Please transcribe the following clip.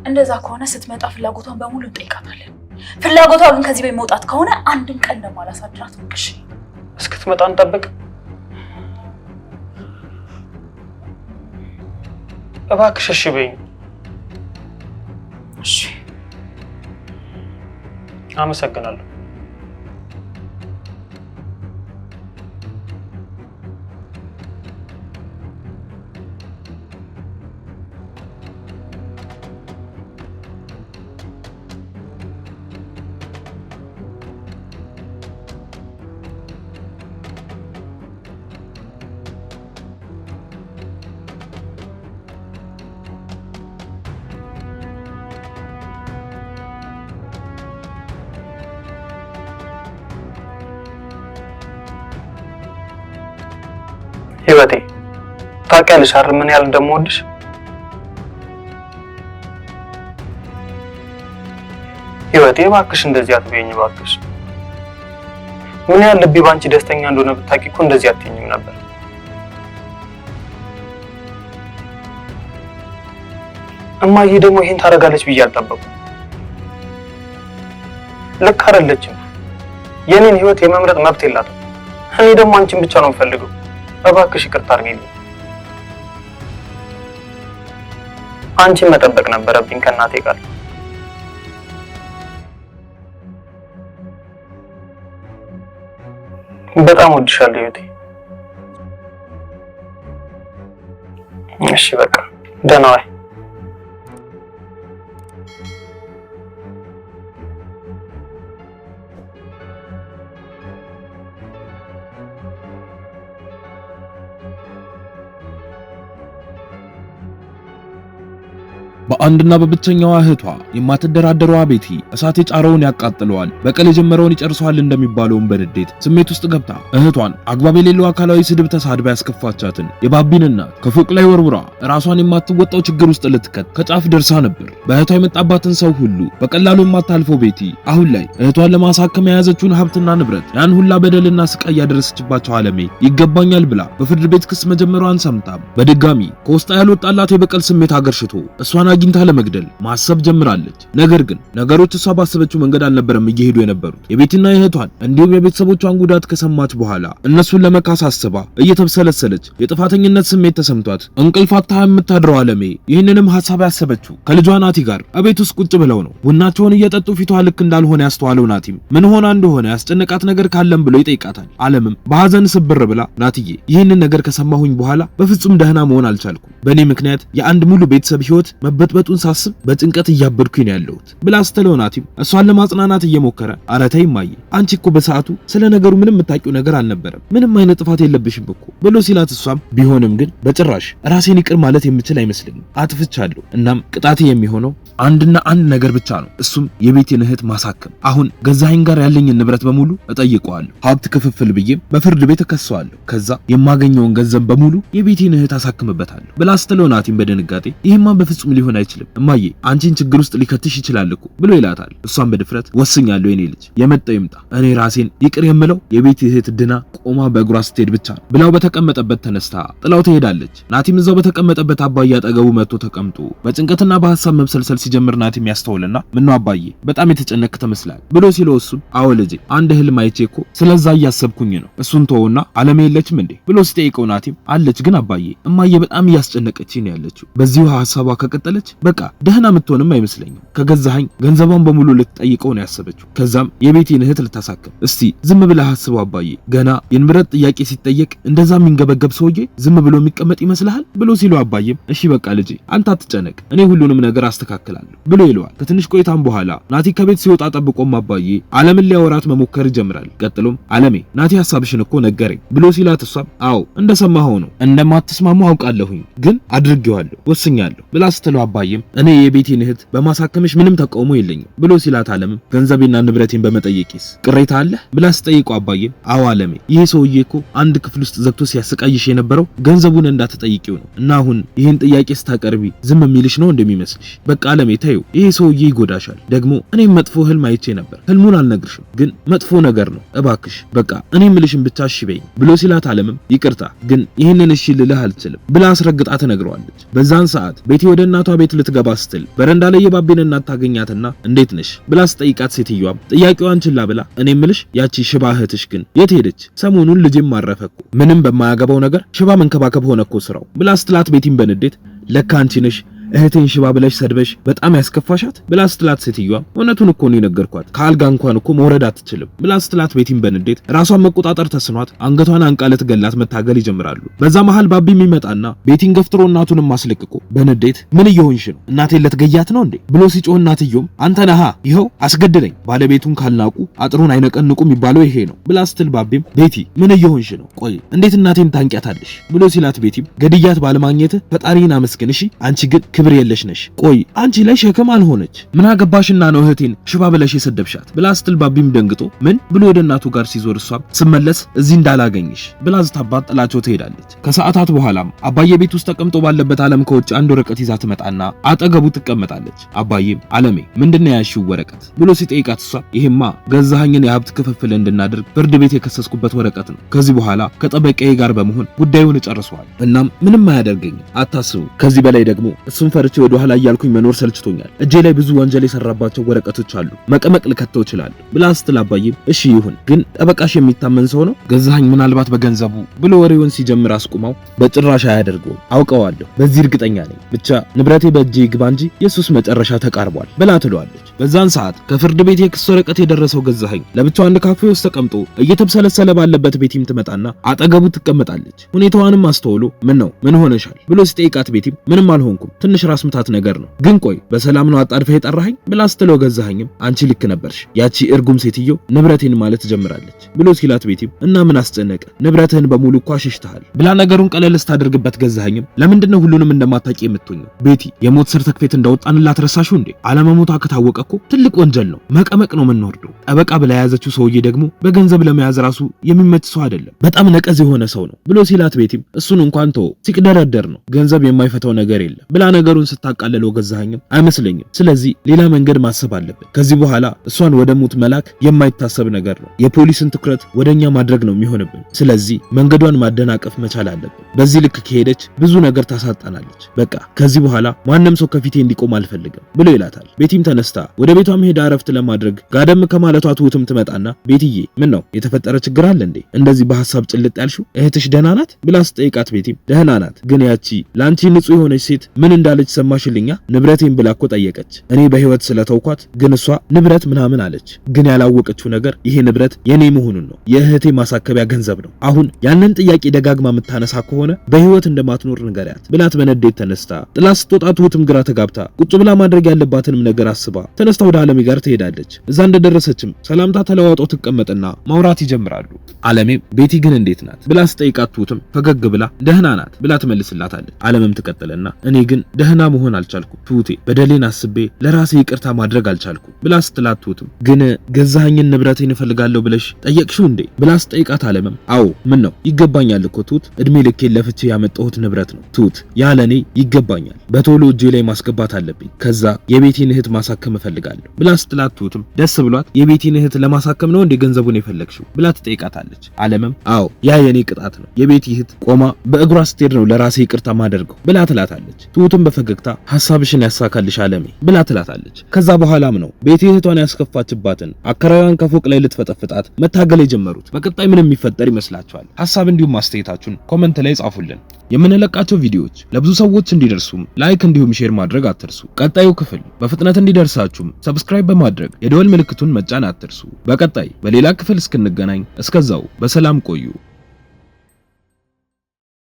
እንደዛ ከሆነ ስትመጣ ፍላጎቷን በሙሉ እንጠይቃታለን። ፍላጎቷ ግን ከዚህ ቤት መውጣት ከሆነ አንድም ቀን ለማላሳድራት ነው። እሺ እስክትመጣ እንጠብቅ። እባክሽ እሺ በይኝ። እሺ አመሰግናለሁ። ህይወቴ ታውቂያለሽ አይደል ምን ያህል እንደምወድሽ? ህይወቴ እባክሽ እንደዚህ አትበይኝ እባክሽ። ምን ያህል ልቤ ባንቺ ደስተኛ እንደሆነ ብታውቂ እኮ እንደዚህ አትይኝም ነበር። እማዬ ደግሞ ይሄን ታደርጋለች ብዬ አልጠበኩም። ልክ አይደለችም። የኔን ህይወት የመምረጥ መብት የላትም። እኔ ደግሞ አንቺን ብቻ ነው የምፈልገው። እባክሽ ይቅርታ አድርጊልኝ። አንቺን መጠበቅ ነበረብኝ ከእናቴ ጋር። በጣም ወድሻለሁ ህይወቴ። እሺ በቃ ደህና ዋይ። በአንድና በብቸኛዋ እህቷ የማትደራደረዋ ቤቲ እሳት የጫረውን ያቃጥለዋል፣ በቀል የጀመረውን ይጨርሰዋል እንደሚባለውን በንዴት ስሜት ውስጥ ገብታ እህቷን አግባብ የሌለው አካላዊ ስድብ ተሳድባ ያስከፋቻትን የባቢን እናት ከፎቅ ላይ ወርውራ ራሷን የማትወጣው ችግር ውስጥ ልትከት ከጫፍ ደርሳ ነበር። በእህቷ የመጣባትን ሰው ሁሉ በቀላሉ የማታልፈው ቤቲ አሁን ላይ እህቷን ለማሳከም የያዘችውን ሀብትና ንብረት ያን ሁላ በደልና ስቃይ ያደረሰችባቸው አለሜ ይገባኛል ብላ በፍርድ ቤት ክስ መጀመሯን ሰምታ በድጋሚ ከውስጣ ያልወጣላት የበቀል ስሜት አገርሽቶ እሷን አግኝታ ለመግደል ማሰብ ጀምራለች። ነገር ግን ነገሮች እሷ ባሰበችው መንገድ አልነበረም እየሄዱ የነበሩት። የቤትና የእህቷን እንዲሁም የቤተሰቦቿን ጉዳት ከሰማች በኋላ እነሱን ለመካስ አስባ እየተብሰለሰለች የጥፋተኝነት ስሜት ተሰምቷት እንቅልፍ አጥታ የምታድረው አለሜ ይህንንም ሐሳብ ያሰበችው ከልጇ ናቲ ጋር እቤት ውስጥ ቁጭ ብለው ነው። ቡናቸውን እየጠጡ ፊቷ ልክ እንዳልሆነ ያስተዋለው ናቲም ምን ሆና እንደሆነ ያስጨነቃት ነገር ካለም ብሎ ይጠይቃታል። አለምም በሐዘን ስብር ብላ ናትዬ ይህንን ነገር ከሰማሁኝ በኋላ በፍጹም ደህና መሆን አልቻልኩም። በእኔ ምክንያት የአንድ ሙሉ ቤተሰብ ህይወት መበጥበጡን ሳስብ በጭንቀት እያበድኩኝ ያለሁት ብላ ስትለው ናቲም እሷን ለማጽናናት እየሞከረ ኧረ ተይ እማዬ አንቺ እኮ በሰዓቱ ስለ ነገሩ ምንም የምታውቂው ነገር አልነበረም፣ ምንም አይነት ጥፋት የለብሽም እኮ ብሎ ሲላት እሷም ቢሆንም ግን በጭራሽ ራሴን ይቅር ማለት የምችል አይመስልኝም፣ አጥፍቻለሁ። እናም ቅጣቴ የሚሆነው አንድና አንድ ነገር ብቻ ነው፣ እሱም የቤቴን እህት ማሳከም። አሁን ገዛኸኝ ጋር ያለኝን ንብረት በሙሉ እጠይቀዋለሁ፣ ሀብት ክፍፍል ብዬም በፍርድ ቤት እከሰዋለሁ። ከዛ የማገኘውን ገንዘብ በሙሉ የቤቴን እህት አሳክምበታለሁ ብላ ስትለው ናቲም በድንጋጤ ይሄማ በፍጹም ሊሆን አይችልም እማዬ አንቺን ችግር ውስጥ ሊከትሽ ይችላል እኮ ብሎ ይላታል። እሷም በድፍረት ወስኛለሁ የኔ ልጅ የመጣው ይምጣ፣ እኔ ራሴን ይቅር የምለው የቤት እህት ድና ቆማ በእግሯ ስትሄድ ብቻ ነው ብላው በተቀመጠበት ተነስታ ጥላው ትሄዳለች። ናቲም እዛው በተቀመጠበት አባዬ አጠገቡ መጥቶ ተቀምጦ በጭንቀትና በሐሳብ መብሰልሰል ሲጀምር ናቲም ያስተውልና ምነው አባዬ በጣም የተጨነቅክ ትመስላል ብሎ ሲለው እሱም አዎ ልጄ አንድ ህልም አይቼ እኮ ስለዛ እያሰብኩኝ ነው፣ እሱን ተወውና አለሜ የለችም እንዴ ብሎ ሲጠይቀው ናቲም አለች፣ ግን አባዬ እማዬ በጣም እያስጨነቀችኝ ነው ያለችው፣ በዚሁ ሐሳቧ ከቀጠለች በቃ ደህና የምትሆንም አይመስለኝም። ከገዛኸኝ ገንዘቧን በሙሉ ልትጠይቀው ነው ያሰበችው፣ ከዛም የቤቴን እህት ልታሳክም። እስቲ ዝም ብለህ አስበው አባዬ፣ ገና የንብረት ጥያቄ ሲጠየቅ እንደዛ የሚንገበገብ ሰውዬ ዝም ብሎ የሚቀመጥ ይመስልሃል ብሎ ሲለው አባዬም እሺ በቃ ልጄ አንተ አትጨነቅ፣ እኔ ሁሉንም ነገር አስተካክላለሁ ብሎ ይለዋል። ከትንሽ ቆይታም በኋላ ናቲ ከቤት ሲወጣ ጠብቆም አባዬ አለምን ሊያወራት መሞከር ይጀምራል። ቀጥሎም አለሜ ናቲ ሐሳብሽን እኮ ነገረኝ ብሎ ሲላት እሷም አዎ እንደሰማኸው ነው፣ እንደማትስማሙ አውቃለሁኝ፣ ግን አድርጌዋለሁ ወስኛለሁ ብላ ስትለው አባዬም እኔ የቤቴን እህት በማሳከምሽ ምንም ተቃውሞ የለኝም ብሎ ሲላት አለምም ገንዘቤና ንብረቴን በመጠየቂስ ቅሬታ አለ ብላ ስትጠይቀው አባዬም አዎ አለሜ ይሄ ሰውዬ እኮ አንድ ክፍል ውስጥ ዘግቶ ሲያሰቃይሽ የነበረው ገንዘቡን እንዳትጠይቂው ነው እና አሁን ይሄን ጥያቄ ስታቀርቢ ዝም የሚልሽ ነው እንደሚመስልሽ። በቃ አለሜ ተይው፣ ይሄ ሰውዬ ይጎዳሻል። ደግሞ እኔም መጥፎ ህልም አይቼ ነበር፣ ህልሙን አልነግርሽም ግን መጥፎ ነገር ነው፣ እባክሽ በቃ እኔ የምልሽን ብቻ እሺ በይኝ ብሎ ሲላት አለምም ይቅርታ ግን ይሄንን እሺ ልልህ አልችልም ብላ አስረግጣ ትነግረዋለች። በዛን ሰዓት ቤቲ ወደ እናቷ ቤት ልትገባ ስትል በረንዳ ላይ የባቤን እናት ታገኛትና እንዴት ነሽ ብላ ስጠይቃት ሴትዮዋም ጥያቄዋን ችላ ብላ እኔ ምልሽ ያቺ ሽባ እህትሽ ግን የት ሄደች? ሰሞኑን ልጅም ማረፈኩ ምንም በማያገባው ነገር ሽባ መንከባከብ ሆነ እኮ ስራው ብላ ስትላት ቤቲም በንዴት ለካ አንቺ ነሽ እህቴን ሽባ ብለሽ ሰድበሽ በጣም ያስከፋሻት ብላ ስትላት ሴትዮዋ እውነቱን እኮ ነው የነገርኳት ከአልጋ እንኳን እኮ መውረድ አትችልም ብላ ስትላት ቤቲም በንዴት ራሷን መቆጣጠር ተስኗት አንገቷን አንቃ ልትገላት መታገል ይጀምራሉ። በዛ መሃል ባቢም ይመጣና ቤቲን ገፍትሮ እናቱንም ማስለቅቆ በንዴት ምን እየሆንሽ ነው እናቴን ልትገያት ነው እንዴ ብሎ ሲጮህ እናትዮም አንተ ነሃ ይኸው አስገድለኝ ባለቤቱን ካልናቁ አጥሩን አይነቀንቁ የሚባለው ይሄ ነው ብላ ስትል ባቢም ቤቲ ምን እየሆንሽ ነው ቆይ እንዴት እናቴን ታንቂያታለሽ ብሎ ሲላት ቤቲም ገድያት ባለማግኘት ፈጣሪን አመስግን እሺ አንቺ ግን ክብር የለሽ ነሽ ቆይ አንቺ ላይ ሸክም አልሆነች ምን አገባሽና ነው እህቴን ሽባ ብለሽ የሰደብሻት ብላ ስትል ባቢም ደንግጦ ምን ብሎ ወደ እናቱ ጋር ሲዞር እሷም ስመለስ እዚህ እንዳላገኝሽ ብላ ዝታባት ጥላቸው ትሄዳለች። ከሰዓታት በኋላም አባዬ ቤት ውስጥ ተቀምጦ ባለበት ዓለም ከውጭ አንድ ወረቀት ይዛ ትመጣና አጠገቡ ትቀመጣለች። አባዬም አለሜ ምንድነው ያልሽው ወረቀት ብሎ ሲጠይቃት እሷ ይሄማ ገዛኸኝን የሀብት ክፍፍል እንድናደርግ ፍርድ ቤት የከሰስኩበት ወረቀት ነው ከዚህ በኋላ ከጠበቃዬ ጋር በመሆን ጉዳዩን ጨርሷል እናም ምንም አያደርገኝም አታስቡ ከዚህ በላይ ደግሞ እሱን ፈርቼ ወደ ኋላ እያልኩኝ መኖር ሰልችቶኛል እጄ ላይ ብዙ ወንጀል የሰራባቸው ወረቀቶች አሉ መቀመቅ ልከተው ይችላል ብላ ስትል አባዬም እሺ ይሁን ግን ጠበቃሽ የሚታመን ሰው ነው ገዛኸኝ ምናልባት በገንዘቡ ብሎ ወሬውን ሲጀምር አስቁማው በጭራሽ አያደርገው አውቀዋለሁ በዚህ እርግጠኛ ነኝ ብቻ ንብረቴ በእጄ ይግባ እንጂ የሱስ መጨረሻ ተቃርቧል ብላ ትለዋለች። በዛን ሰዓት ከፍርድ ቤት የክስ ወረቀት የደረሰው ገዛኸኝ ለብቻው አንድ ካፌ ውስጥ ተቀምጦ እየተብሰለሰለ ባለበት ቤቲም ትመጣና አጠገቡ ትቀመጣለች። ሁኔታዋንም አስተውሎ ምን ሆነሻል ብሎ ሲጠይቃት ቤቲም ምንም አልሆንኩም ትንሽ ራስ ምታት ነገር ነው ግን ቆይ በሰላም ነው አጣድፈህ የጠራኸኝ ብላ ስትለው ገዛኸኝም አንቺ ልክ ነበርሽ ያቺ እርጉም ሴትዮ ንብረቴን ማለት ጀምራለች ብሎ ሲላት ቤቲም እና ምን አስጨነቀ ንብረትህን በሙሉ እኮ አሽሽተሃል ብላ ነገሩን ቀለል ስታደርግበት ገዛኸኝም ለምንድነው ሁሉንም እንደማታቂ የምትሆኚው ቤቲ የሞት ሰርተክፌት እንዳወጣንላት ረሳሽው እንዴ አለመሞቷ ከታወቀ እኮ ትልቅ ወንጀል ነው መቀመቅ ነው የምንወርደው ጠበቃ ብላ የያዘችው ሰውዬ ደግሞ በገንዘብ ለመያዝ ራሱ የሚመች ሰው አይደለም በጣም ነቀዝ የሆነ ሰው ነው ብሎ ሲላት ቤቲም እሱን እንኳን ተው ሲቅደረደር ነው ገንዘብ የማይፈታው ነገር የለም ብላ ነገሩን ስታቃለለው ገዛኸኝም አይመስለኝም ስለዚህ ሌላ መንገድ ማሰብ አለብን ከዚህ በኋላ እሷን ወደ ሞት መላክ የማይታሰብ ነገር ነው የፖሊስን ትኩረት ወደኛ ማድረግ ነው የሚሆንብን ስለዚህ መንገዷን ማደናቀፍ መቻል አለብን በዚህ ልክ ከሄደች ብዙ ነገር ታሳጣናለች በቃ ከዚህ በኋላ ማንም ሰው ከፊቴ እንዲቆም አልፈልግም ብሎ ይላታል። ቤቲም ተነስታ ወደ ቤቷ መሄድ አረፍት ለማድረግ ጋደም ከማለቷ ትውትም ትመጣና ቤትዬ ምን ነው የተፈጠረ ችግር አለ እንዴ እንደዚህ በሐሳብ ጭልጥ ያልሽው እህትሽ ደህና ናት ብላ ስጠይቃት ቤቲም ደህና ናት ግን ያቺ ላንቺ ንጹህ የሆነች ሴት ምን እንዳለች ሰማሽልኛ ንብረቴን ብላ እኮ ጠየቀች እኔ በህይወት ስለተውኳት ግን እሷ ንብረት ምናምን አለች ግን ያላወቀችው ነገር ይሄ ንብረት የኔ መሆኑን ነው የእህቴ ማሳከቢያ ገንዘብ ነው አሁን ያንን ጥያቄ ደጋግማ የምታነሳ ከሆነ በህይወት እንደማትኖር ንገሪያት ብላት በነዴት ተነስታ ጥላ ስትወጣ ትሁትም ግራ ተጋብታ ቁጭ ብላ ማድረግ ያለባትንም ነገር አስባ ተነስታ ወደ አለሜ ጋር ትሄዳለች። እዛ እንደደረሰችም ሰላምታ ተለዋውጠው ትቀመጥና ማውራት ይጀምራሉ። አለሜም ቤቲ ግን እንዴት ናት ብላ ስጠይቃት ትሁትም ፈገግ ብላ ደህና ናት ብላ ትመልስላታለች። አለምም ትቀጥልና እኔ ግን ደህና መሆን አልቻልኩም ትሁቴ በደሌን አስቤ ለራሴ ይቅርታ ማድረግ አልቻልኩም ብላ ስትላት ትሁትም ግን ገዛኸኝን ንብረቴን እፈልጋለሁ ብለሽ ጠየቅሽው እንዴ ብላ ስጠይቃት አለምም አዎ ምን ነው ይገባኛል እኮ ትሁት እድሜ ልኬን ለፍቼ ያመጣሁት ንብረት ነው ትሁት ያለኔ ይገባኛል በቶሎ እጄ ላይ ማስገባት አለብኝ ከዛ የቤቴን እህት ማሳከም እፈልጋለሁ ብላ ስትላት ትሁትም ደስ ብሏት የቤቴን እህት ለማሳከም ነው እንዴ ገንዘቡን የፈለግሽው ብላ ትጠይቃታለች። አለምም አዎ ያ የኔ ቅጣት ነው የቤቴ እህት ቆማ በእግሯ ስትሄድ ነው ለራሴ ይቅርታ ማደርገው ብላ ትላታለች። ትሁትም በፈገግታ ሐሳብሽን ያሳካልሽ አለሜ ብላ ትላታለች። ከዛ በኋላም ነው ቤቴ እህቷን ያስከፋችባትን አከራዋን ከፎቅ ላይ ልትፈጠፍጣት መታገል የጀመሩት። በቀጣይ ምን የሚፈጠር ይመስላችኋል? ሐሳብ እንዲሁም አስተያየታችሁን ኮሜንት ላይ ጻፉልን። የምንለቃቸው ቪዲዮዎች ለብዙ ሰዎች እንዲደርሱም ላይክ እንዲሁም ሼር ማድረግ አትርሱ። ቀጣዩ ክፍል በፍጥነት እንዲደርሳችሁም ሰብስክራይብ በማድረግ የደወል ምልክቱን መጫን አትርሱ። በቀጣይ በሌላ ክፍል እስክንገናኝ እስከዛው በሰላም ቆዩ።